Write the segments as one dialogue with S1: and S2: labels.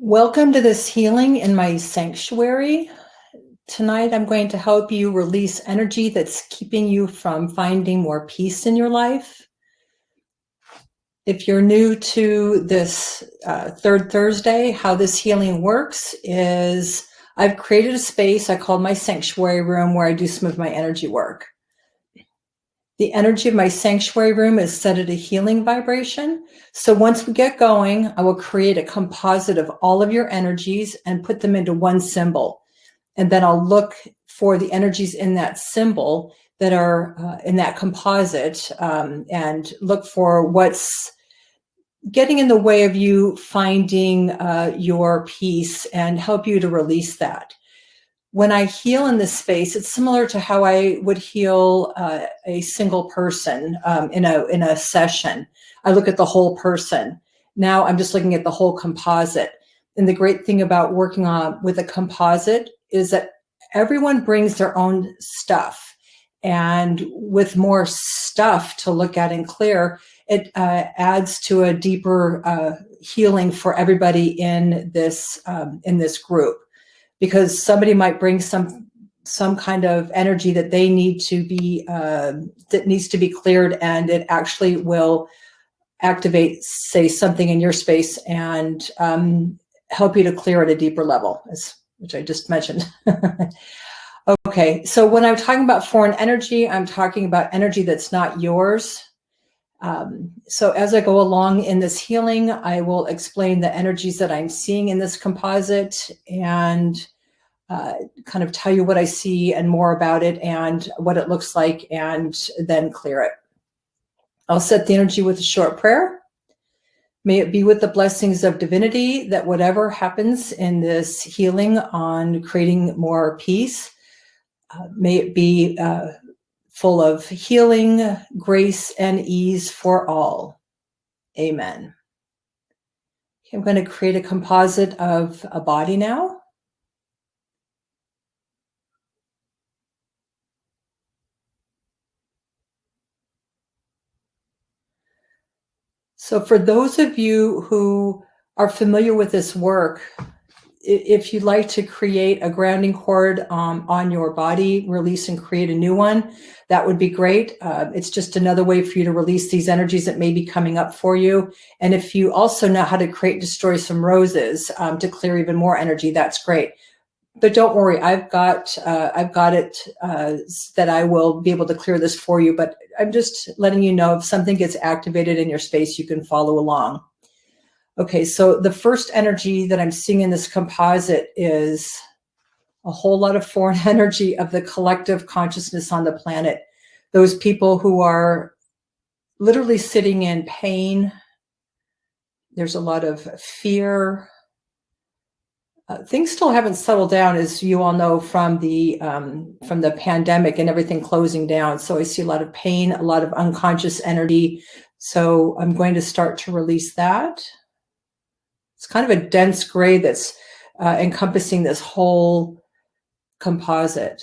S1: Welcome to this healing in my sanctuary. Tonight, I'm going to help you release energy that's keeping you from finding more peace in your life. If you're new to this third Thursday, how this healing works is I've created a space I call my sanctuary room where I do some of my energy work. The energy of my sanctuary room is set at a healing vibration. So once we get going, I will create a composite of all of your energies and put them into one symbol. And then I'll look for the energies in that symbol that are in that composite and look for what's getting in the way of you finding your peace and help you to release that. When I heal in this space, it's similar to how I would heal a single person in a session. I look at the whole person. Now I'm just looking at the whole composite. And the great thing about working with a composite is that everyone brings their own stuff. And with more stuff to look at and clear, it adds to a deeper healing for everybody in this group. Because somebody might bring some kind of energy that they need to be that needs to be cleared, and it actually will activate, say, something in your space and help you to clear at a deeper level, which I just mentioned. Okay, so when I'm talking about foreign energy, I'm talking about energy that's not yours. So as I go along in this healing, I will explain the energies that I'm seeing in this composite and kind of tell you what I see and more about it and what it looks like, and then clear it. I'll set the energy with a short prayer. May it be with the blessings of divinity that whatever happens in this healing on creating more peace, may it be full of healing, grace, and ease for all. Amen. Okay, I'm going to create a composite of a body now. So for those of you who are familiar with this work, if you'd like to create a grounding cord on your body, release and create a new one, that would be great. It's just another way for you to release these energies that may be coming up for you. And if you also know how to create and destroy some roses to clear even more energy, that's great. But don't worry, I've got it that I will be able to clear this for you. But I'm just letting you know if something gets activated in your space, you can follow along. Okay, so the first energy that I'm seeing in this composite is a whole lot of foreign energy of the collective consciousness on the planet. Those people who are literally sitting in pain. There's a lot of fear. Things still haven't settled down, as you all know, from the pandemic and everything closing down. So I see a lot of pain, a lot of unconscious energy. So I'm going to start to release that. It's kind of a dense gray that's encompassing this whole composite.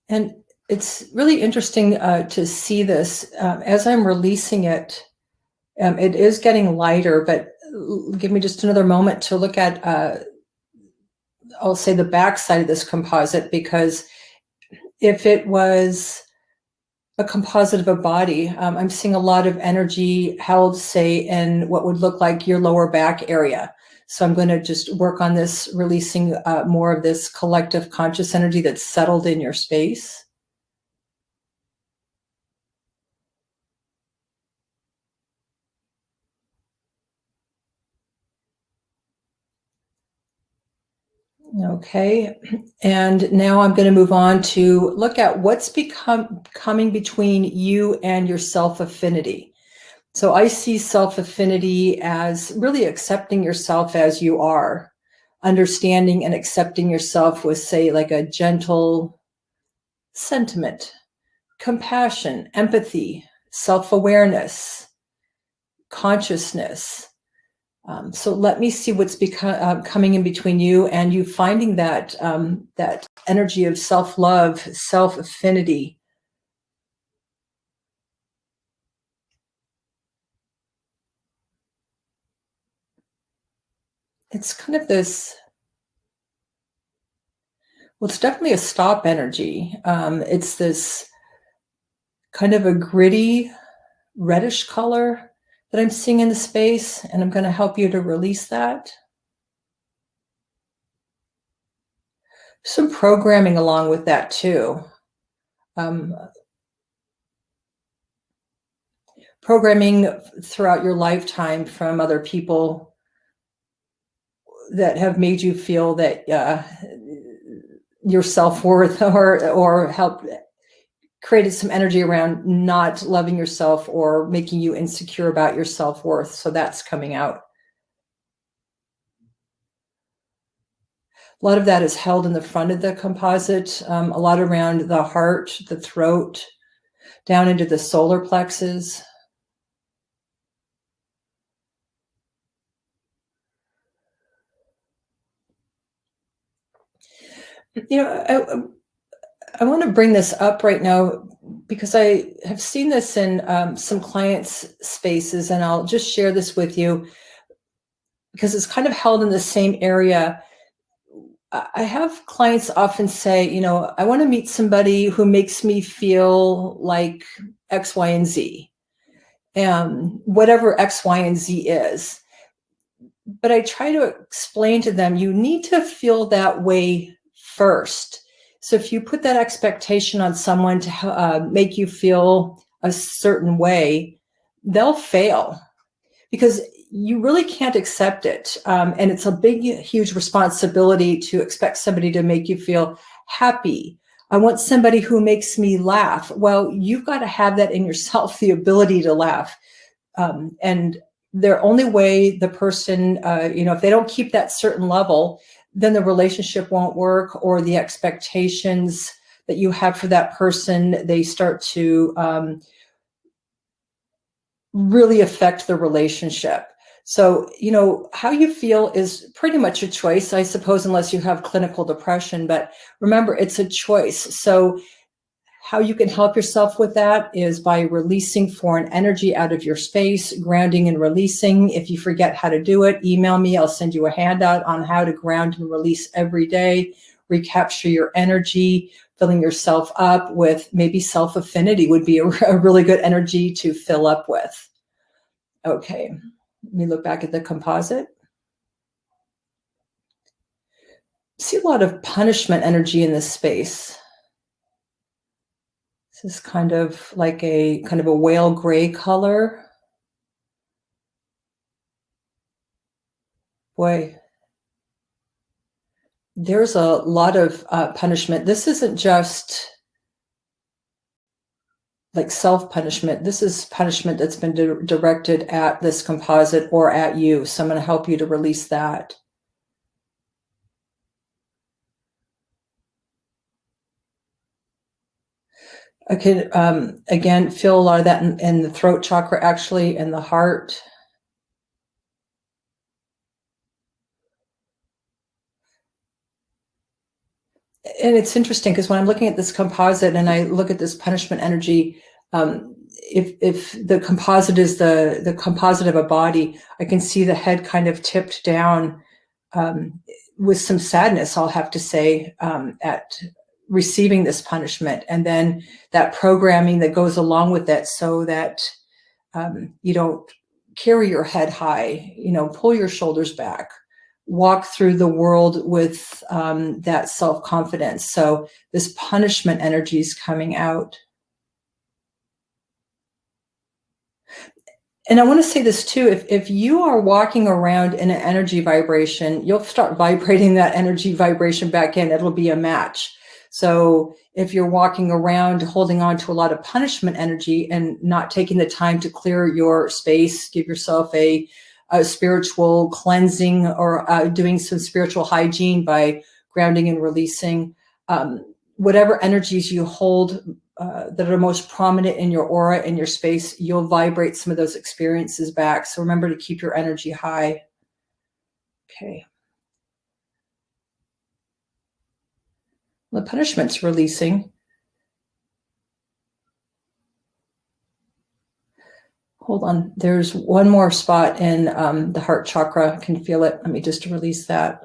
S1: And it's really interesting to see this as I'm releasing it. It is getting lighter, but give me just another moment to look at, I'll say, the back side of this composite, because if it was a composite of a body, I'm seeing a lot of energy held, say, in what would look like your lower back area. So I'm going to just work on this, releasing more of this collective conscious energy that's settled in your space. Okay, and now I'm going to move on to look at what's coming between you and your self-affinity. So I see self-affinity as really accepting yourself as you are, understanding and accepting yourself with, say, like a gentle sentiment, compassion, empathy, self-awareness, consciousness. So let me see what's coming in between you and you finding that that energy of self-love, self-affinity. It's kind of this, well, it's definitely a stop energy. It's this kind of a gritty reddish color that I'm seeing in the space, and I'm going to help you to release that. Some programming along with that too. Programming throughout your lifetime from other people that have made you feel that your self-worth or help created some energy around not loving yourself or making you insecure about your self-worth. So that's coming out. A lot of that is held in the front of the composite, a lot around the heart, the throat, down into the solar plexus. You know, I want to bring this up right now because I have seen this in some clients' spaces, and I'll just share this with you because it's kind of held in the same area. I have clients often say, you know, I want to meet somebody who makes me feel like X, Y, and Z, whatever X, Y, and Z is. But I try to explain to them, you need to feel that way first. So if you put that expectation on someone to make you feel a certain way, they'll fail because you really can't accept it. And it's a big, huge responsibility to expect somebody to make you feel happy. I want somebody who makes me laugh. Well, you've got to have that in yourself, the ability to laugh. And the only way the person, you know, if they don't keep that certain level, then the relationship won't work, or the expectations that you have for that person, they start to really affect the relationship. So, you know, how you feel is pretty much a choice, I suppose, unless you have clinical depression. But remember, it's a choice. So how you can help yourself with that is by releasing foreign energy out of your space, grounding and releasing. If you forget how to do it, email me. I'll send you a handout on how to ground and release every day, recapture your energy, filling yourself up with maybe self-affinity would be a really good energy to fill up with. Okay, let me look back at the composite. See a lot of punishment energy in this space. This is kind of like a whale gray color. Boy, there's a lot of punishment. This isn't just like self-punishment. This is punishment that's been directed at this composite or at you. So I'm going to help you to release that. I could, again, feel a lot of that in the throat chakra, actually, in the heart. And it's interesting because when I'm looking at this composite and I look at this punishment energy, if the composite is the composite of a body, I can see the head kind of tipped down with some sadness, I'll have to say, at receiving this punishment, and then that programming that goes along with it, so that you don't carry your head high, you know, pull your shoulders back, walk through the world with that self-confidence. So this punishment energy is coming out. And I want to say this too, if you are walking around in an energy vibration, you'll start vibrating that energy vibration back in. It'll be a match. So if you're walking around holding on to a lot of punishment energy and not taking the time to clear your space, give yourself a spiritual cleansing, or doing some spiritual hygiene by grounding and releasing, whatever energies you hold that are most prominent in your aura, in your space, you'll vibrate some of those experiences back. So remember to keep your energy high. Okay. The punishment's releasing. Hold on. There's one more spot in the heart chakra. I can feel it. Let me just release that.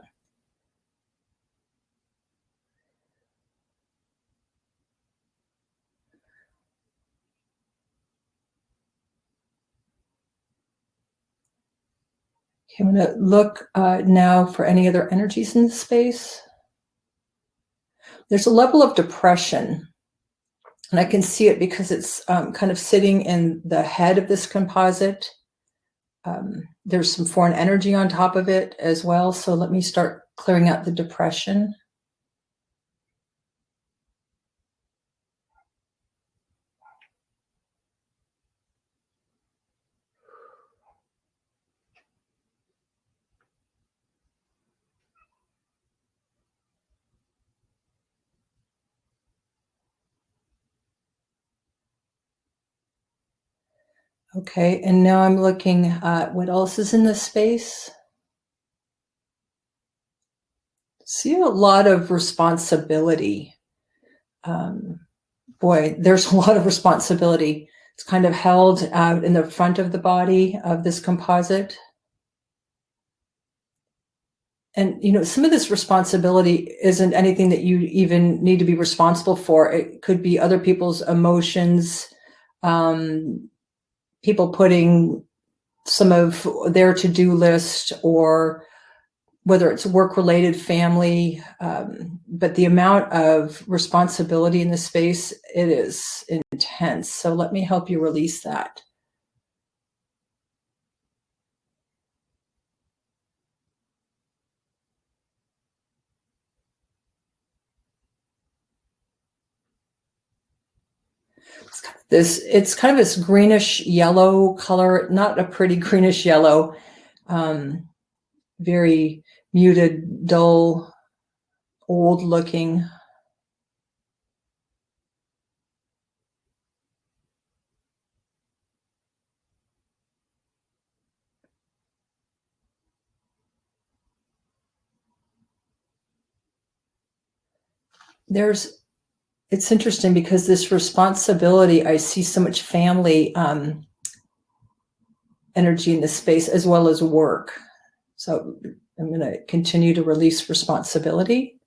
S1: Okay, I'm going to look now for any other energies in the space. There's a level of depression, and I can see it because it's kind of sitting in the head of this composite. There's some foreign energy on top of it as well. So let me start clearing out the depression. Okay, and now I'm looking at what else is in this space. See a lot of responsibility. Boy, there's a lot of responsibility. It's kind of held out in the front of the body of this composite. And, you know, some of this responsibility isn't anything that you even need to be responsible for. It could be other people's emotions, people putting some of their to-do list, or whether it's work-related, family, but the amount of responsibility in this space, it is intense. So let me help you release that. It's kind of this greenish yellow color, not a pretty greenish yellow, very muted, dull, old looking. It's interesting because this responsibility, I see so much family energy in this space as well as work. So I'm going to continue to release responsibility.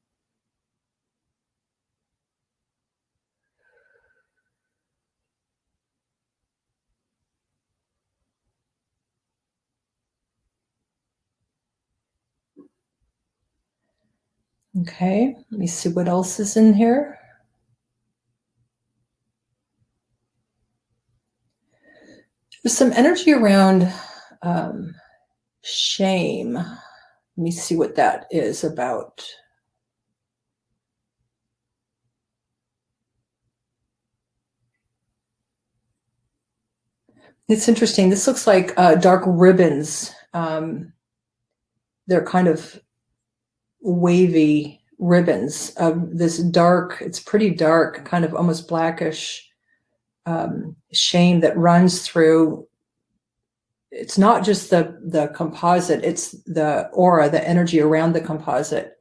S1: Okay, let me see what else is in here. There's some energy around shame. Let me see what that is about. It's interesting. This looks like dark ribbons. They're kind of wavy ribbons of this dark, it's pretty dark, kind of almost blackish shame that runs through. It's not just the composite, it's the aura, the energy around the composite.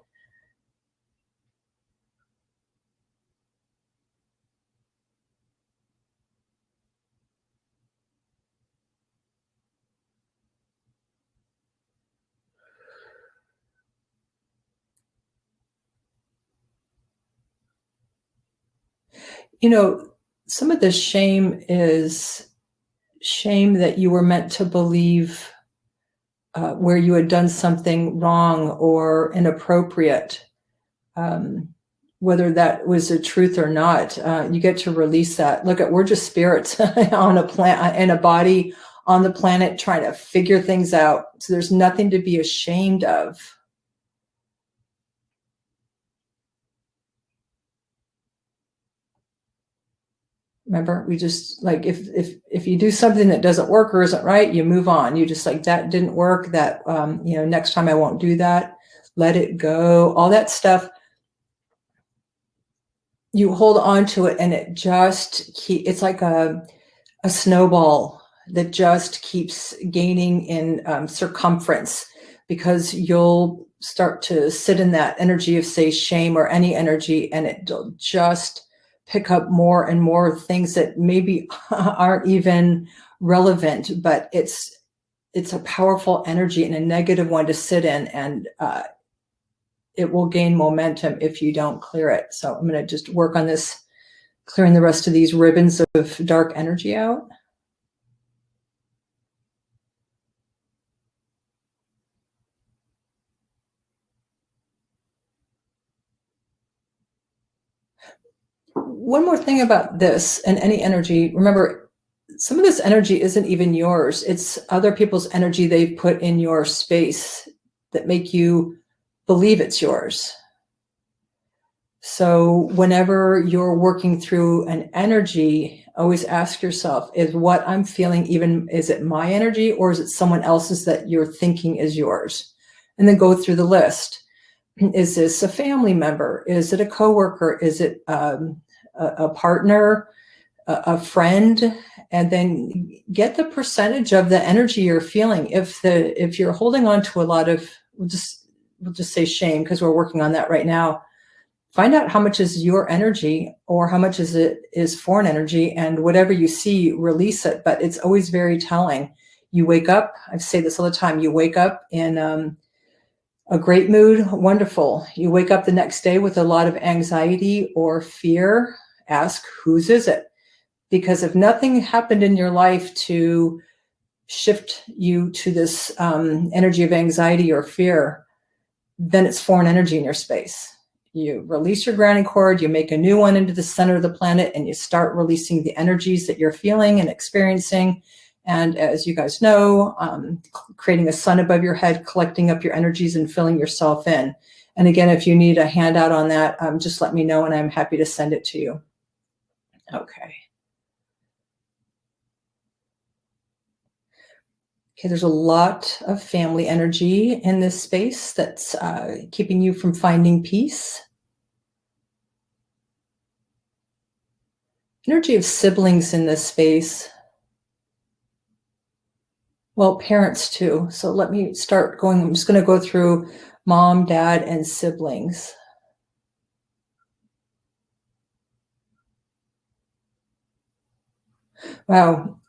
S1: You know, some of this shame is shame that you were meant to believe where you had done something wrong or inappropriate, whether that was a truth or not. You get to release that. Look, we're just spirits on a planet, in a body on the planet, trying to figure things out. So there's nothing to be ashamed of. Remember, we just like, if you do something that doesn't work or isn't right, you move on. You just like, that didn't work, that, you know, next time I won't do that. Let it go. All that stuff, you hold on to it and it just it's like a snowball that just keeps gaining in circumference. because you'll start to sit in that energy of, say, shame or any energy, and it'll just pick up more and more things that maybe aren't even relevant, but it's a powerful energy and a negative one to sit in, and it will gain momentum if you don't clear it. So I'm going to just work on this, clearing the rest of these ribbons of dark energy out. One more thing about this and any energy, remember, some of this energy isn't even yours. It's other people's energy they've put in your space that make you believe it's yours. So whenever you're working through an energy, always ask yourself, is what I'm feeling is it my energy, or is it someone else's that you're thinking is yours? And then go through the list. Is this a family member? Is it a coworker? Is it a partner, a friend? And then get the percentage of the energy you're feeling. If you're holding on to a lot of, we'll just say shame, because we're working on that right now. Find out how much is your energy or how much is foreign energy, and whatever you see, release it. But it's always very telling. You wake up, I say this all the time, you wake up in a great mood, wonderful. You wake up the next day with a lot of anxiety or fear, ask, whose is it? Because if nothing happened in your life to shift you to this energy of anxiety or fear, then it's foreign energy in your space. You release your grounding cord, you make a new one into the center of the planet, and you start releasing the energies that you're feeling and experiencing. And as you guys know, creating a sun above your head, collecting up your energies and filling yourself in. And again, if you need a handout on that, just let me know and I'm happy to send it to you. Okay. Okay, there's a lot of family energy in this space that's keeping you from finding peace. Energy of siblings in this space. Well, parents too. So let me start going. I'm just going to go through mom, dad, and siblings. Wow.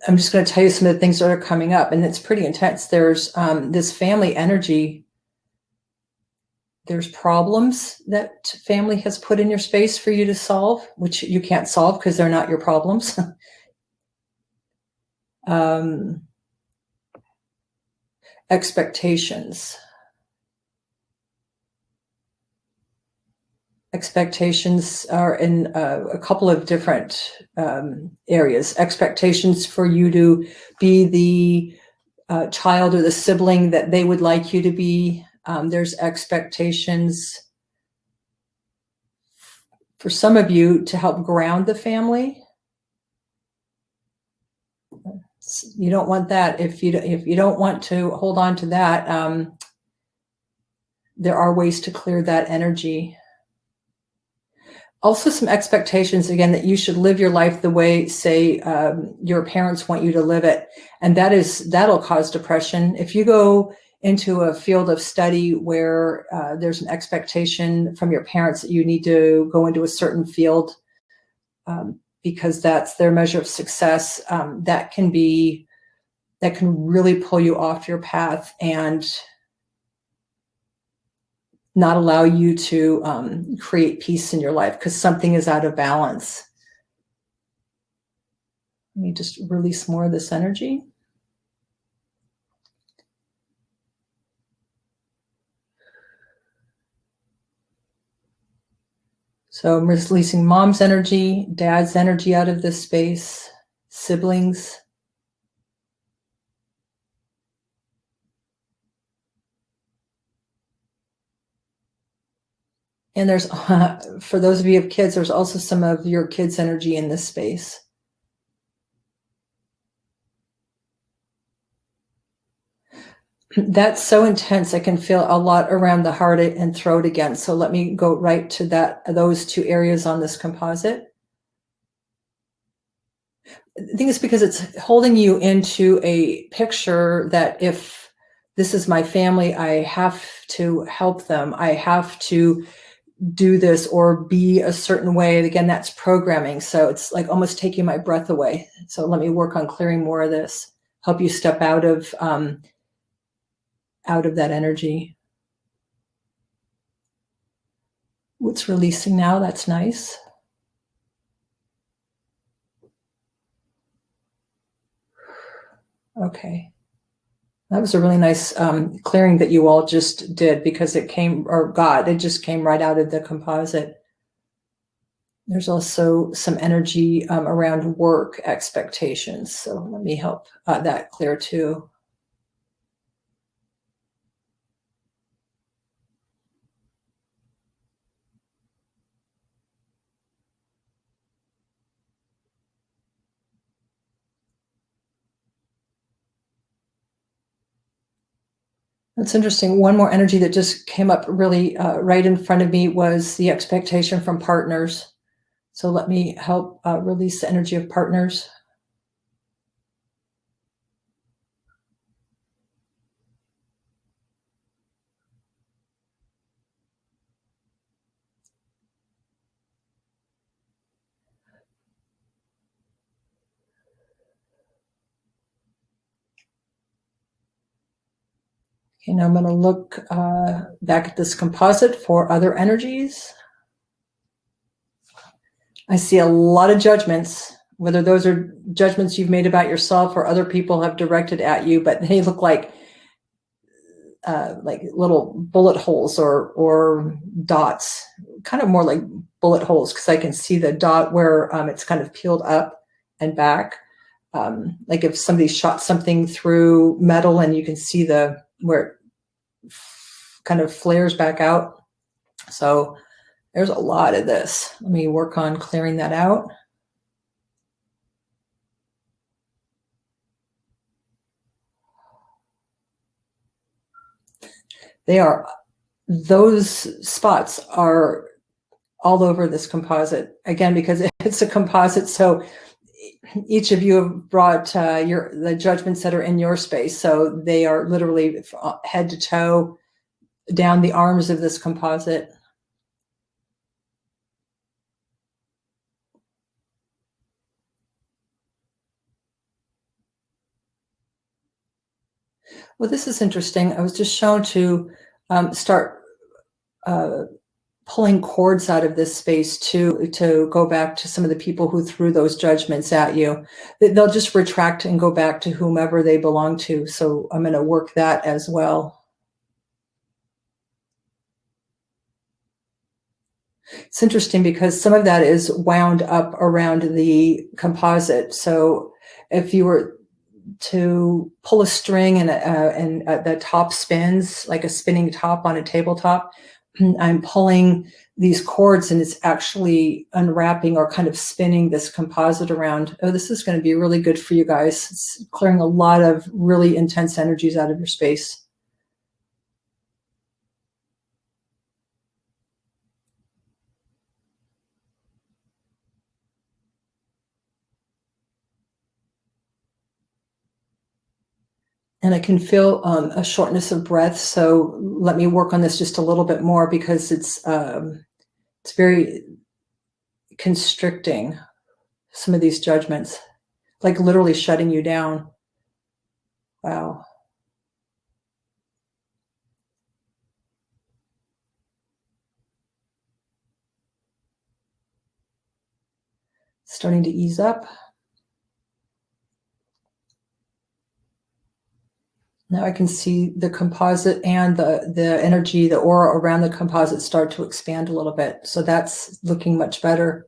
S1: I'm just going to tell you some of the things that are coming up, and it's pretty intense. There's this family energy. There's problems that family has put in your space for you to solve, which you can't solve because they're not your problems. Expectations. Expectations are in a couple of different areas. Expectations for you to be the child or the sibling that they would like you to be. There's expectations for some of you to help ground the family. You don't want that. If you don't want to hold on to that, there are ways to clear that energy. Also some expectations, again, that you should live your life the way, say, your parents want you to live it. And that'll cause depression. If you go into a field of study where there's an expectation from your parents that you need to go into a certain field because that's their measure of success, that can really pull you off your path and not allow you to create peace in your life because something is out of balance. Let me just release more of this energy. So I'm releasing mom's energy, dad's energy out of this space, siblings. And there's, for those of you who have kids, there's also some of your kids' energy in this space. That's so intense. I can feel a lot around the heart and throat again. So let me go right to those two areas on this composite. I think it's because it's holding you into a picture that if this is my family, I have to help them. I have to do this or be a certain way. Again, that's programming. So it's like almost taking my breath away. So let me work on clearing more of this, help you step out of that energy. It's releasing now. That's nice. Okay. That was a really nice clearing that you all just did, because it came, or God, it just came right out of the composite. There's also some energy around work expectations. So let me help that clear too. That's interesting. One more energy that just came up really right in front of me was the expectation from partners. So let me help release the energy of partners. Okay, now I'm going to look back at this composite for other energies. I see a lot of judgments, whether those are judgments you've made about yourself or other people have directed at you, but they look like little bullet holes or dots, kind of more like bullet holes, because I can see the dot where it's kind of peeled up and back. Like if somebody shot something through metal and you can see where it kind of flares back out. So there's a lot of this. Let me work on clearing that out. Those spots are all over this composite, again, because it's a composite. So each of you have brought the judgments that are in your space. So they are literally head to toe down the arms of this composite. Well, this is interesting. I was just shown to start pulling cords out of this space to go back to some of the people who threw those judgments at you. They'll just retract and go back to whomever they belong to. So I'm going to work that as well. It's interesting because some of that is wound up around the composite. So if you were to pull a string and the top spins like a spinning top on a tabletop, I'm pulling these cords and it's actually unwrapping or kind of spinning this composite around. Oh, this is going to be really good for you guys. It's clearing a lot of really intense energies out of your space. And I can feel a shortness of breath. So let me work on this just a little bit more, because it's very constricting, some of these judgments, like literally shutting you down. Wow. Starting to ease up. Now I can see the composite and the energy, the aura around the composite start to expand a little bit. So that's looking much better.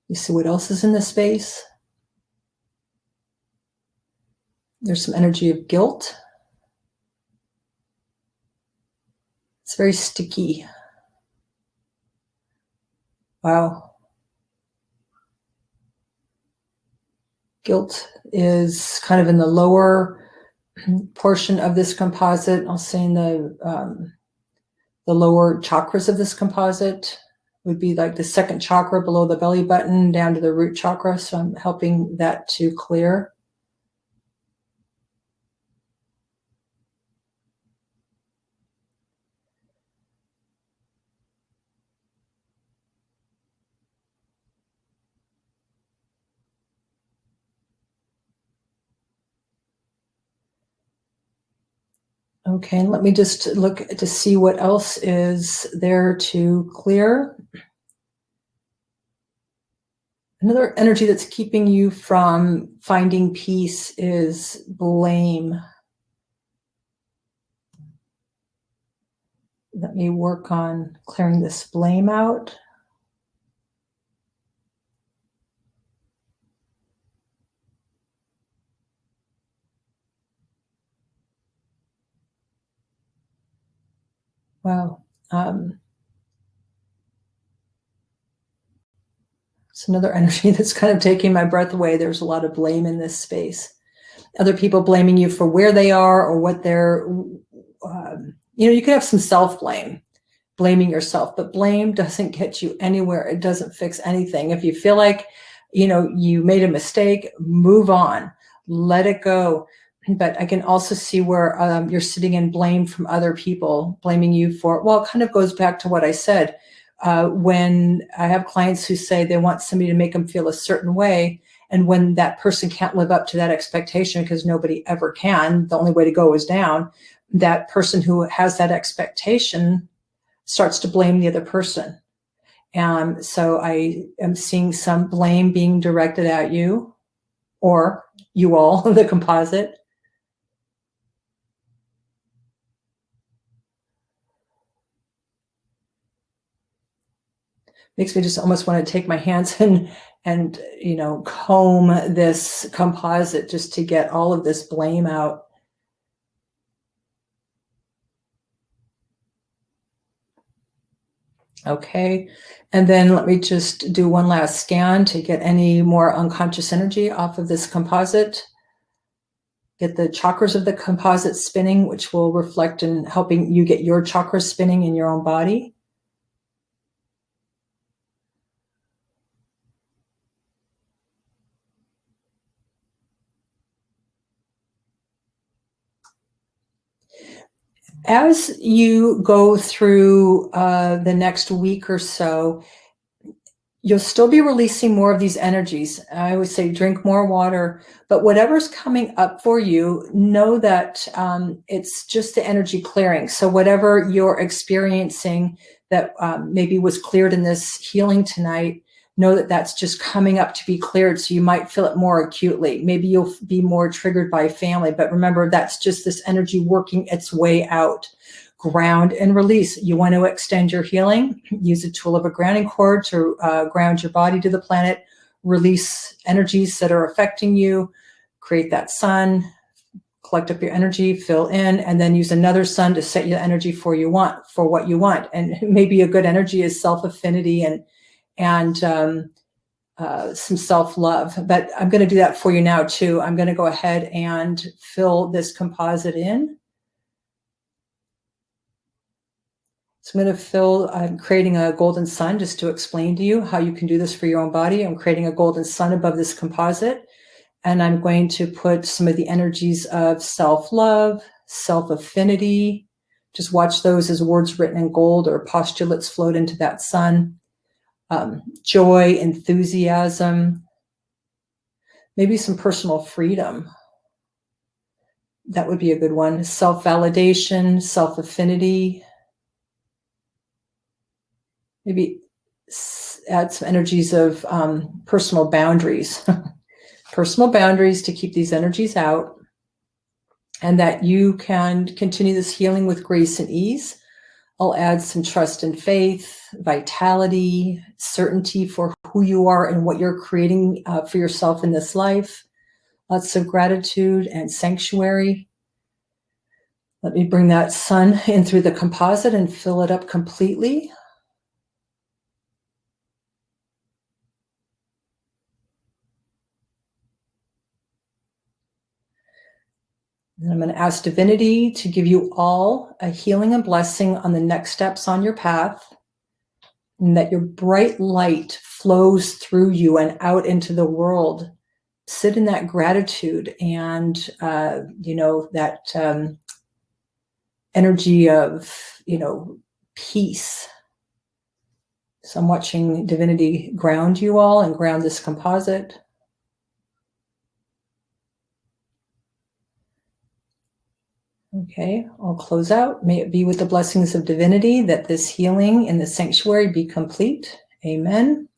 S1: You see what else is in this space? There's some energy of guilt. It's very sticky. Wow. Guilt is kind of in the lower portion of this composite. I'll say in the lower chakras of this composite. would be like the second chakra below the belly button down to the root chakra. So I'm helping that to clear. Okay, and let me just look to see what else is there to clear. Another energy that's keeping you from finding peace is blame. Let me work on clearing this blame out. Wow. It's another energy that's kind of taking my breath away. There's a lot of blame in this space. Other people blaming you for where they are or what they're, you could have some self-blame, blaming yourself, but blame doesn't get you anywhere. It doesn't fix anything. If you feel like, you made a mistake, move on, let it go. But I can also see where you're sitting in blame from other people, blaming you for, well, it kind of goes back to what I said. When I have clients who say they want somebody to make them feel a certain way, and when that person can't live up to that expectation, because nobody ever can, the only way to go is down, that person who has that expectation starts to blame the other person. And so I am seeing some blame being directed at you, or you all, the composite. Makes me just almost want to take my hands and comb this composite just to get all of this blame out. Okay, and then let me just do one last scan to get any more unconscious energy off of this composite. Get the chakras of the composite spinning, which will reflect in helping you get your chakras spinning in your own body. As you go through the next week or so, you'll still be releasing more of these energies. I always say drink more water, but whatever's coming up for you, know that it's just the energy clearing. So whatever you're experiencing that maybe was cleared in this healing tonight, know that that's just coming up to be cleared. So you might feel it more acutely. Maybe you'll be more triggered by family, but remember, that's just this energy working its way out. Ground and release. You want to extend your healing, use a tool of a grounding cord to ground your body to the planet, release energies that are affecting you, create that sun, collect up your energy, fill in, and then use another sun to set your energy for what you want. And maybe a good energy is self-affinity and some self-love. But I'm going to do that for you now too. I'm going to go ahead and fill this composite in. So I'm going to I'm creating a golden sun just to explain to you how you can do this for your own body. I'm creating a golden sun above this composite, and I'm going to put some of the energies of self-love, self-affinity. Just watch those as words written in gold or postulates float into that sun. Joy, enthusiasm, maybe some personal freedom. That would be a good one. Self-validation, self-affinity. Maybe add some energies of personal boundaries, personal boundaries to keep these energies out, and that you can continue this healing with grace and ease. I'll add some trust and faith, vitality, certainty for who you are and what you're creating for yourself in this life. Lots of gratitude and sanctuary. Let me bring that sun in through the composite and fill it up completely. And I'm going to ask Divinity to give you all a healing and blessing on the next steps on your path. and that your bright light flows through you and out into the world. Sit in that gratitude and, that energy of, peace. So I'm watching divinity ground you all and ground this composite. Okay, I'll close out. May it be with the blessings of divinity that this healing in the sanctuary be complete. Amen.